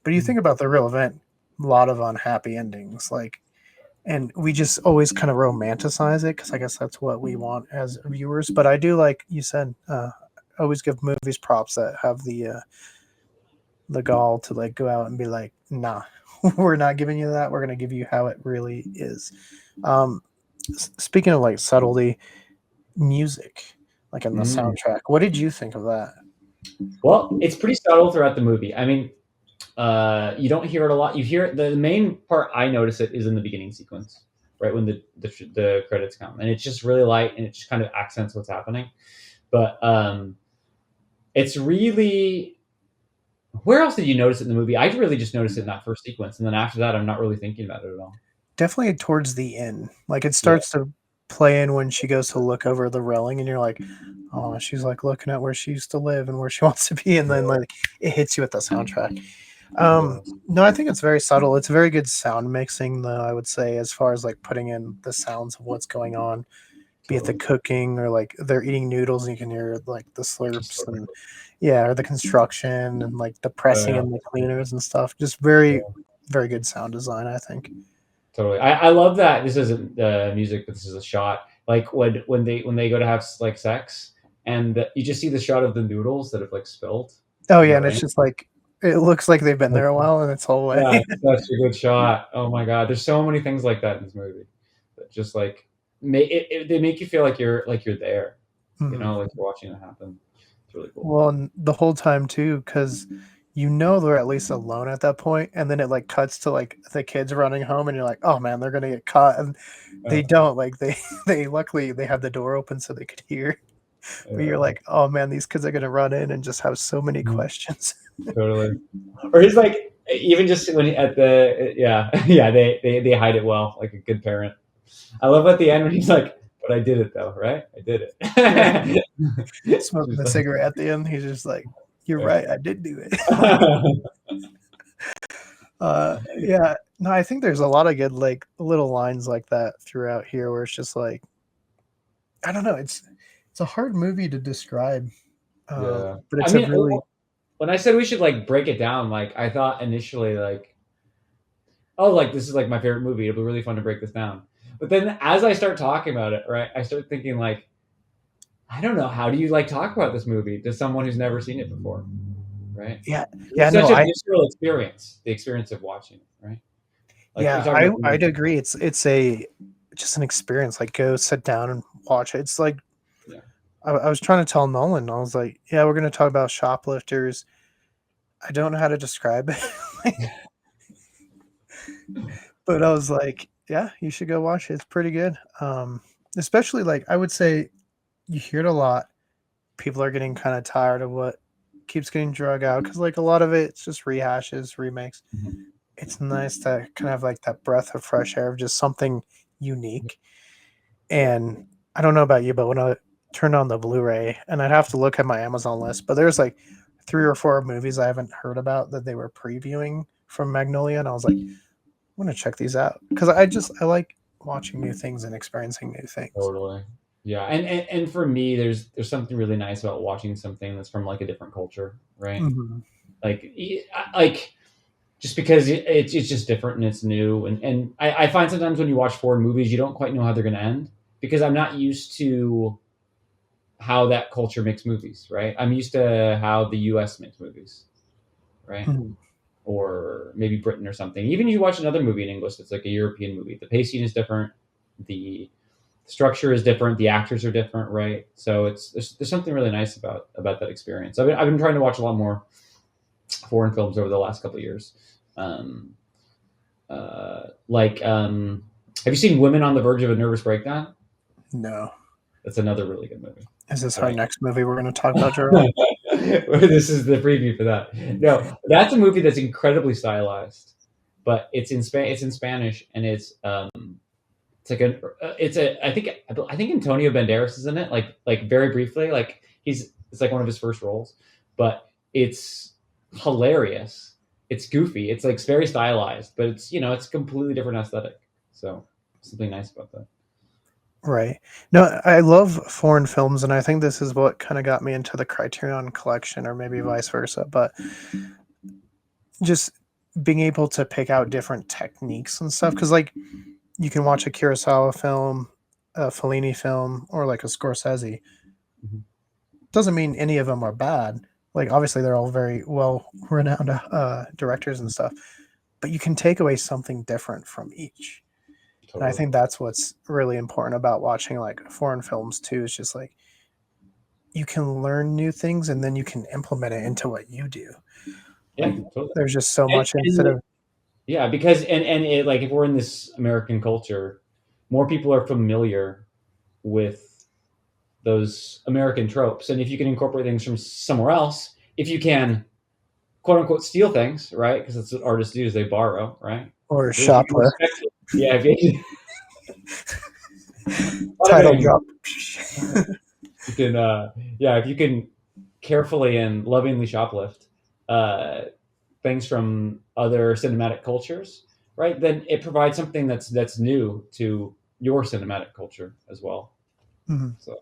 But you Mhm. think about the real event, a lot of unhappy endings. Like, and we just always kind of romanticize it because I guess that's what we want as viewers. But I do like you said, always give movies props that have the gall to like go out and be like, nah, we're not giving you that. We're gonna give you how it really is. Um, Speaking of like subtlety, music, like in the Mm. soundtrack, what did you think of that? Well, it's pretty subtle throughout the movie. I mean, you don't hear it a lot. You hear it. The main part I notice it is in the beginning sequence, right when the credits come, and it's just really light and it just kind of accents what's happening. But it's really where else did you notice it in the movie? I really just noticed it in that first sequence, and then after that, I'm not really thinking about it at all. Definitely towards the end, like it Yeah, starts to play in when she goes to look over the railing, and you're like, oh, she's like looking at where she used to live and where she wants to be, and then yeah, like it hits you with the soundtrack. yeah. No, I think it's very subtle. It's very good sound mixing, though, I would say, as far as like putting in the sounds of what's going on, be it the Totally. cooking or like they're eating noodles and you can hear like the Just slurps so and yeah, or the construction and like the oh, pressing yeah, and the cleaners and stuff. Just yeah, very, very good sound design, I think. totally. I love that this isn't music, but this is a shot. Like when they go to have like sex, and you just see the shot of the noodles that have like spilled Oh in yeah, the and it's rain. just like it looks like they've been there a while and it's all wet. Yeah, it's such a good shot. Oh my god, there's so many things like that in this movie that just like they make you feel like you're there. Mhm. Like you're watching it happen. It's really cool. Well, and the whole time too, because they're at least alone at that point, and then it like cuts to like the kids running home, and you're like, oh man, they're gonna get caught, and they Uh, don't. Like they luckily they have the door open so they could hear. But you're yeah, like, oh man, these kids are gonna run in and just have so many mhm, questions. totally. Or he's like even just when at the yeah yeah they hide it well like a good parent. I love at the end when he's like, "But I did it though, right? I did Yeah, it." smoking Just the like, cigarette at the end. He's just like, you're right, I did do it. yeah. Yeah, no, I think there's a lot of good like little lines like that throughout here, where it's just like, I don't know, it's a hard movie to describe, Yeah. but I it's a mean, really when I said we should like break it down, like I thought initially like, oh, like this is like my favorite movie. It'll be really fun to break this down. But then as I start talking about it, right, I start thinking like, I don't know, how do you like talk about this movie to someone who's never seen it before, right? yeah, yeah, It's no, such a I visceral experience, the experience of watching it, right? Like you're yeah, talking about the I'd movie. agree. It's a just an experience. Like go sit down and watch it. It's like Yeah. I was trying to tell Nolan, I was like, yeah, we're gonna talk about shoplifters. I don't know how to describe it. But I was like, Yeah, you should go watch it. It's pretty good. Especially like I would say you hear it a lot. People are getting kind of tired of what keeps getting drug out because like a lot of it's just rehashes, remakes. Mhm. It's nice to kind of like that breath of fresh air of just something unique. Yeah. And I don't know about you, but when I turned on the Blu-ray, and I'd have to look at my Amazon list, but there's like 3 or 4 movies I haven't heard about that they were previewing from Magnolia, and I was like, I'm gonna check these out because I like watching new things and experiencing new things. Totally. Yeah, and for me, there's something really nice about watching something that's from like a different culture, right? Hmm. Like, like just because it's just different and it's new, and I find sometimes when you watch foreign movies, you don't quite know how they're going to end because I'm not used to how that culture makes movies, right? I'm used to how the U.S. makes movies, right? Hmm. Or maybe Britain or something. Even if you watch another movie in English that's like a European movie, the pacing is different, the structure is different, the actors are different, right? So there's something really nice about that experience. I've been trying to watch a lot more foreign films over the last couple of years. Um, have you seen Women on the Verge of a Nervous Breakdown? No, That's another really good movie, is this our right? next movie we're going to talk about, Jor-El? This is the preview for that. No, that's a movie that's incredibly stylized, but it's in Spanish, and it's like I think Antonio Banderas is in it, like very briefly, like it's like one of his first roles, but it's hilarious. It's goofy. It's like very stylized, but it's a completely different aesthetic. So something nice about that. Right. No, I love foreign films, and I think this is what kind of got me into the Criterion collection, or maybe vice versa. But just being able to pick out different techniques and stuff, because like you can watch a Kurosawa film, a Fellini film, or like a Scorsese. Mhm. Doesn't mean any of them are bad. Like obviously they're all very well renowned directors and stuff, but you can take away something different from each. And I Totally. think that's what's really important about watching like foreign films too. Is just like you can learn new things and then you can implement it into what you do. Yeah, Like totally. there's just so And, much instead and of yeah, because like if we're in this American culture, more people are familiar with those American tropes, and if you can incorporate things from somewhere else, if you can quote unquote steal things, right? Because that's what artists do is they borrow, right? or If you can shoplift respect it, yeah. If you, bada title bing. drop. You can, yeah, if you can carefully and lovingly shoplift uh, things from other cinematic cultures, right? Then it provides something that's new to your cinematic culture as well. Mhm. So,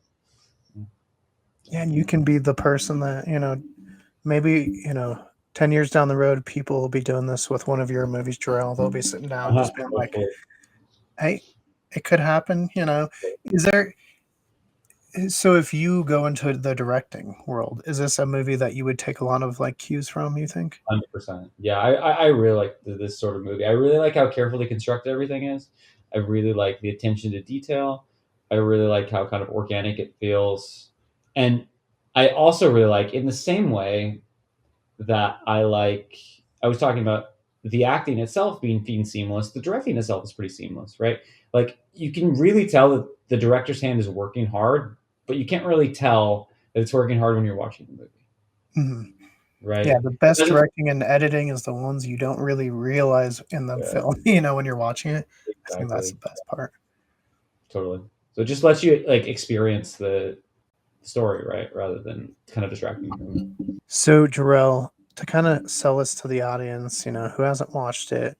Yeah, and you can be the person that, maybe, 10 years down the road, people will be doing this with one of your movies, Jor-El. They'll be sitting down just being like, hopefully. hey, it could happen. Is there, so if you go into the directing world, is this a movie that you would take a lot of like cues from, you think? 100%. Yeah, I really like this sort of movie. I really like how carefully constructed everything is. I really like the attention to detail. I really like how kind of organic it feels. And I also really like, in the same way that I was talking about the acting itself being seamless, the directing itself is pretty seamless, right? Like you can really tell that the director's hand is working hard, but you can't really tell that it's working hard when you're watching the movie, Mhm. right? Yeah, the It best doesn't. directing and editing is the ones you don't really realize in the Yeah, film, when you're watching it. I think that's exactly. the best part. Totally. So it just lets you like experience the story, right? Rather than kind of distracting you from it. So, Jarrell, to kind of sell this to the audience, who hasn't watched it,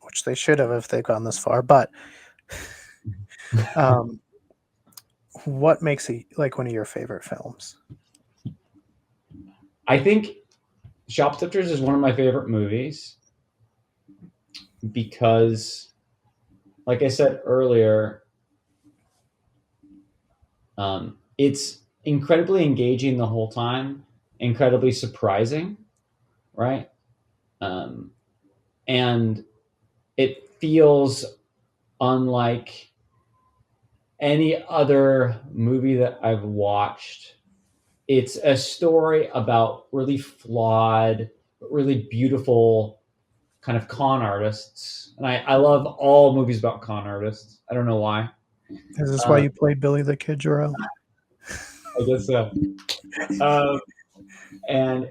which they should have if they've gone this far, but um, what makes it like one of your favorite films? I think Shoplifters is one of my favorite movies because, like I said earlier, it's incredibly engaging the whole time, incredibly surprising, right? Um, and it feels unlike any other movie that I've watched. It's a story about really flawed, but really beautiful kind of con artists, and I love all movies about con artists. I don't know why. Is this why Uh, you played Billy the Kid, Jor-El? I guess so. Um, and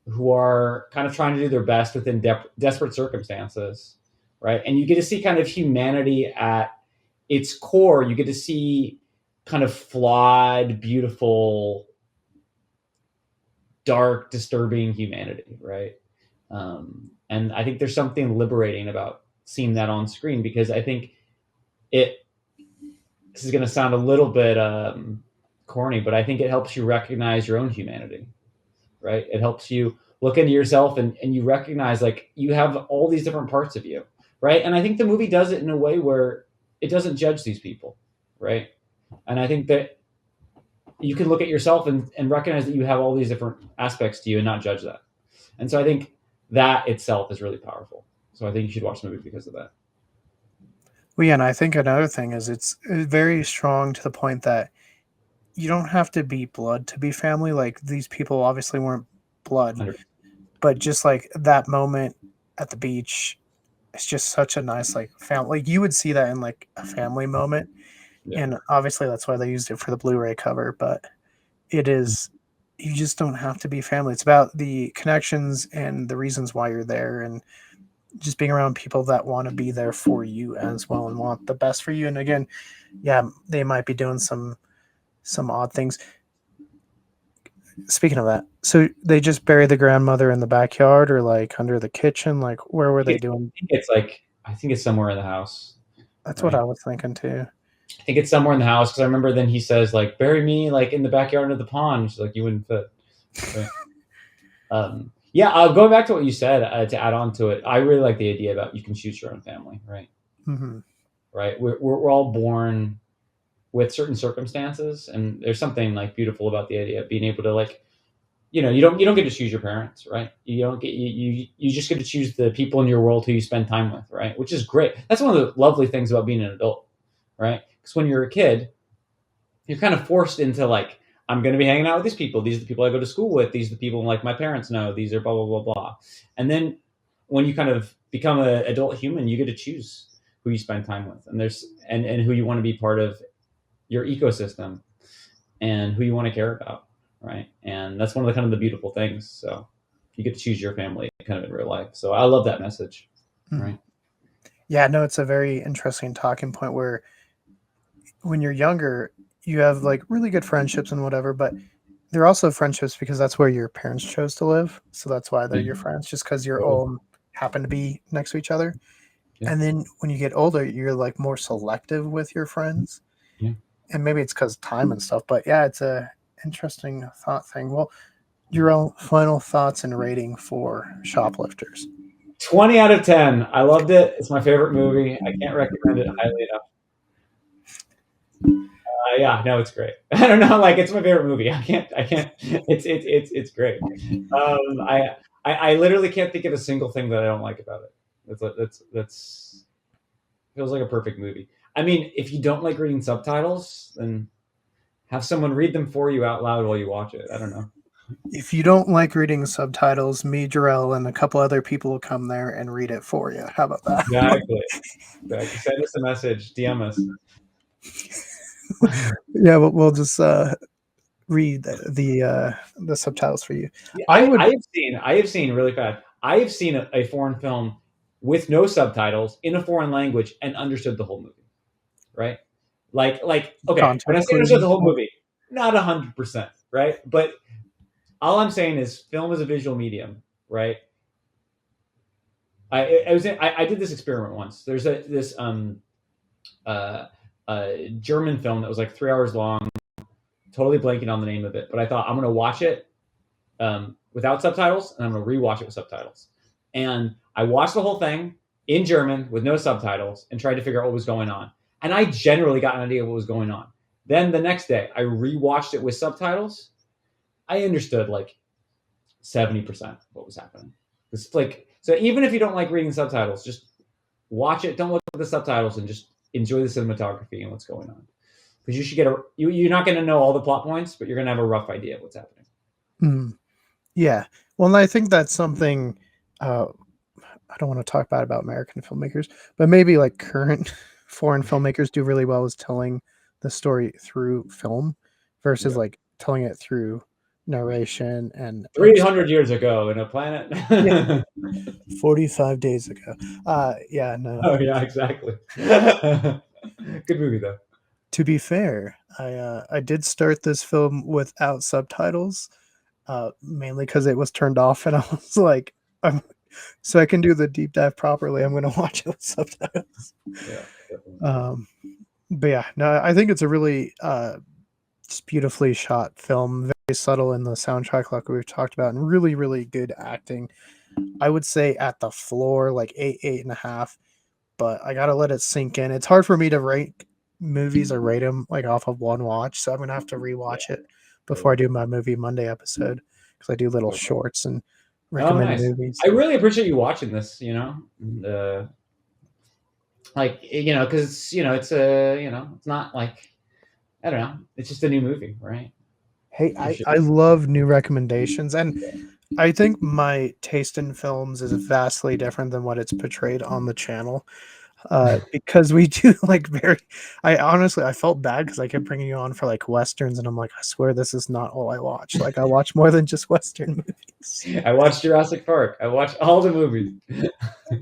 who are kind of trying to do their best within desperate circumstances, right? And you get to see kind of humanity at its core. You get to see kind of flawed, beautiful, dark, disturbing humanity, right? And I think there's something liberating about seeing that on screen, because I think it. This is going to sound a little bit corny, but I think it helps you recognize your own humanity, right? It helps you look into yourself, and you recognize like you have all these different parts of you, right? And I think the movie does it in a way where it doesn't judge these people, right? And I think that you can look at yourself and recognize that you have all these different aspects to you and not judge that. And so I think that itself is really powerful. So I think you should watch the movie because of that. Well, yeah, and I think another thing is it's very strong to the point that you don't have to be blood to be family. Like these people obviously weren't blood, 100. but just like that moment at the beach, it's just such a nice like family. Like you would see that in like a family moment, Yeah. and obviously that's why they used it for the Blu-ray cover. But it is, you just don't have to be family. It's about the connections and the reasons why you're there, and just being around people that want to be there for you as well and want the best for you. And again, yeah, they might be doing some odd things. Speaking of that, so they just bury the grandmother in the backyard or like under the kitchen? Like where were they doing? I think it's somewhere in the house, That's what I right? was thinking too. I think it's somewhere in the house because I remember then he says like, "Bury me like in the backyard of the pond." She's like, "You wouldn't fit." Right? Yeah, going back to what you said to add on to it, I really like the idea about you can choose your own family, right? Mm-hmm. Right? We're all born with certain circumstances, and there's something like beautiful about the idea of being able to like, you don't get to choose your parents, right? You don't get you just get to choose the people in your world who you spend time with, right? Which is great. That's one of the lovely things about being an adult, right? Because when you're a kid, you're kind of forced into like, I'm going to be hanging out with these people. These are the people I go to school with. These are the people like my parents know. These are blah blah blah blah. And then when you kind of become an adult human, you get to choose who you spend time with, and who you want to be part of your ecosystem, and who you want to care about, right? And that's one of the kind of the beautiful things. So you get to choose your family kind of in real life. So I love that message, Mm-hmm. right? Yeah, no, it's a very interesting talking point where when you're younger, you have like really good friendships and whatever, but they're also friendships because that's where your parents chose to live. So that's why they're Yeah, your friends, just because you're totally. all happen to be next to each other. Yeah, And then when you get older, you're like more selective with your friends. yeah. And maybe it's because time and stuff, but yeah, it's a interesting thought thing. Well, your own final thoughts and rating for Shoplifters. 20 out of 10. I loved it. It's my favorite movie. I can't recommend it highly enough. Yeah, no, it's great. I don't know, like it's my favorite movie. I can't. It's great. I literally can't think of a single thing that I don't like about it. That's feels like a perfect movie. I mean, if you don't like reading subtitles, then have someone read them for you out loud while you watch it. I don't know. If you don't like reading subtitles, me, Jor-El, and a couple other people will come there and read it for you. How about that? Exactly. Exactly. Send us a message. DM us. Yeah, we'll just read the subtitles for you. Yeah, I would I have seen really fast. I have seen a foreign film with no subtitles in a foreign language and understood the whole movie. Right? Like okay, when I context say understood clues. the whole movie, not 100%, right? But all I'm saying is film is a visual medium, right? I did this experiment once. There's this uh, German film that was like 3 hours long. Totally blanking on the name of it, but I thought I'm gonna watch it without subtitles, and I'm gonna rewatch it with subtitles. And I watched the whole thing in German with no subtitles and tried to figure out what was going on. And I generally got an idea of what was going on. Then the next day, I rewatched it with subtitles. I understood like 70% of what was happening. It's like, so even if you don't like reading subtitles, just watch it. Don't look at the subtitles and just enjoy the cinematography and what's going on. Because you should you're not going to know all the plot points, but you're going to have a rough idea of what's happening. Mm, yeah. Well, and I think that's something uh, I don't want to talk bad about American filmmakers, but maybe like current foreign filmmakers do really well is telling the story through film versus Yeah. like telling it through narration and 300 years ago in a planet. yeah, 45 days ago. Yeah, no. Oh yeah, exactly. Good movie though. To be fair, I did start this film without subtitles, mainly because it was turned off, and I was like, so I can do the deep dive properly. I'm going to watch it with subtitles. Yeah, definitely. Um, but yeah, no, I think it's a really just beautifully shot film, very subtle in the soundtrack, like we've talked about, and really, really good acting. I would say at the floor, like 8.5, but I gotta let it sink in. It's hard for me to rank movies or rate them like off of one watch, so I'm gonna have to Yeah, rewatch it before I totally. do my movie Monday episode because I do little Totally. shorts and Oh, recommend nice. movies. I really appreciate you watching this. And, like because it's it's not like I don't know, it's just a new movie, right? Hey, You I should. I love new recommendations, and I think my taste in films is vastly different than what it's portrayed on the channel. Because we do like very. I honestly I felt bad because I kept bringing you on for like westerns, and I'm like, I swear this is not all I watch. Like I watch more than just western movies. I watched Jurassic Park. I watched all the movies.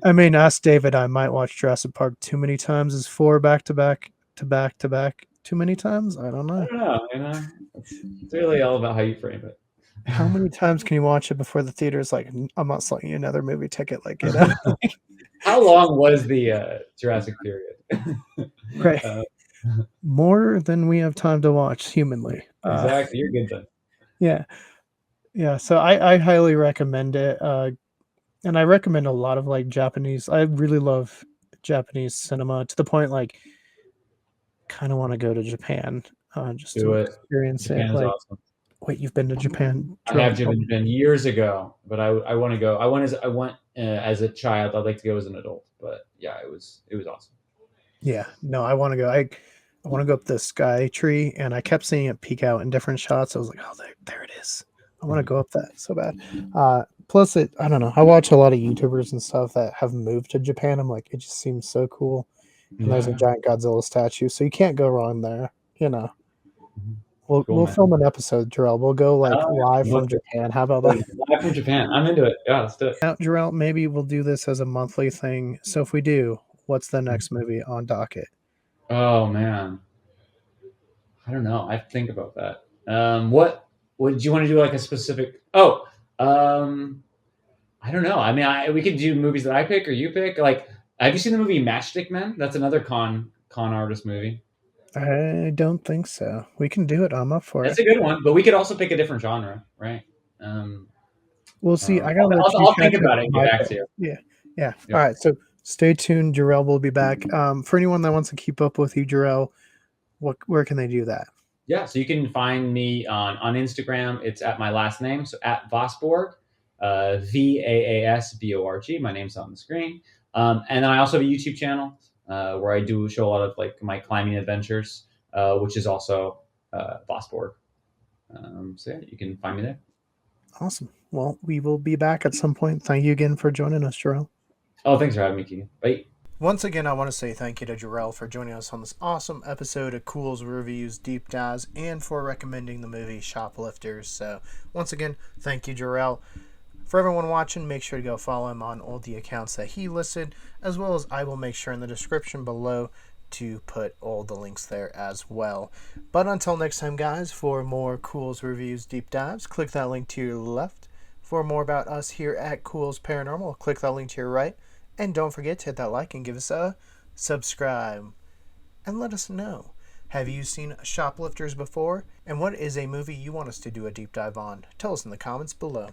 I mean, ask David. I might watch Jurassic Park too many times. Is four back to back to back to back too many times? I don't I know. don't know. It's really all about how you frame it. How many times can you watch it before the theater's like, I'm not selling you another movie ticket? Like, you know, How long was the Jurassic period? right? uh, More than we have time to watch humanly. exactly. You're good then. Yeah, yeah. So I highly recommend it. And I recommend a lot of like Japanese. I really love Japanese cinema to the point like kind of want to go to Japan just to Do it. experience it. Japan is Like, awesome. wait, you've been to Japan, I Jerome? have been years ago, but I want to go. I went as a child. I'd like to go as an adult, but yeah, it was awesome. Yeah, no, I want to go. I want to go up the sky tree, and I kept seeing it peek out in different shots. I was like, oh, there it is. I want to go up that so bad. Plus, I don't know. I watch a lot of YouTubers and stuff that have moved to Japan. I'm like, it just seems so cool. And there's a Yeah. giant Godzilla statue, so you can't go wrong there. You know, Mhm. we'll Cool, man. film an episode, Jarrell. We'll go like Oh, live yeah. from Japan. How about that? Live from Japan. I'm into it. Yeah, let's do it. Now, Jarrell, maybe we'll do this as a monthly thing. So if we do, what's the next movie on docket? Oh man, I don't know. I have to think about that. What did you want to do? Like a specific? Oh, um, I don't know. I mean, we could do movies that I pick or you pick. Like, have you seen the movie Matchstick Men? That's another con artist movie. I don't think so. We can do it. I'm up for That's it. a good one, but we could also pick a different genre, right? Um, We'll I don't see. know. I gotta let you I'll catch think up about it to and get my back pick. to you. Yeah, yeah. All Yep. right. So stay tuned. Jarrell will be back. For anyone that wants to keep up with you, Jarrell, where can they do that? Yeah, so you can find me on Instagram. It's at my last name, so at Vaasborg, Vaasborg. My name's on the screen, and then I also have a YouTube channel where I do show a lot of like my climbing adventures, which is also Vaasborg. So yeah, you can find me there. Awesome. Well, we will be back at some point. Thank you again for joining us, Jarrell. Oh, thanks for having me, Keegan. Bye. Once again, I want to say thank you to Jor-El for joining us on this awesome episode of Culz Reviews Deep Dives and for recommending the movie Shoplifters. So, once again, thank you, Jor-El. For everyone watching, make sure to go follow him on all the accounts that he listed, as well as I will make sure in the description below to put all the links there as well. But until next time, guys, for more Culz Reviews Deep Dives, click that link to your left. For more about us here at Culz Paranormal, click that link to your right. And don't forget to hit that like and give us a subscribe. And let us know. Have you seen Shoplifters before? And what is a movie you want us to do a deep dive on? Tell us in the comments below.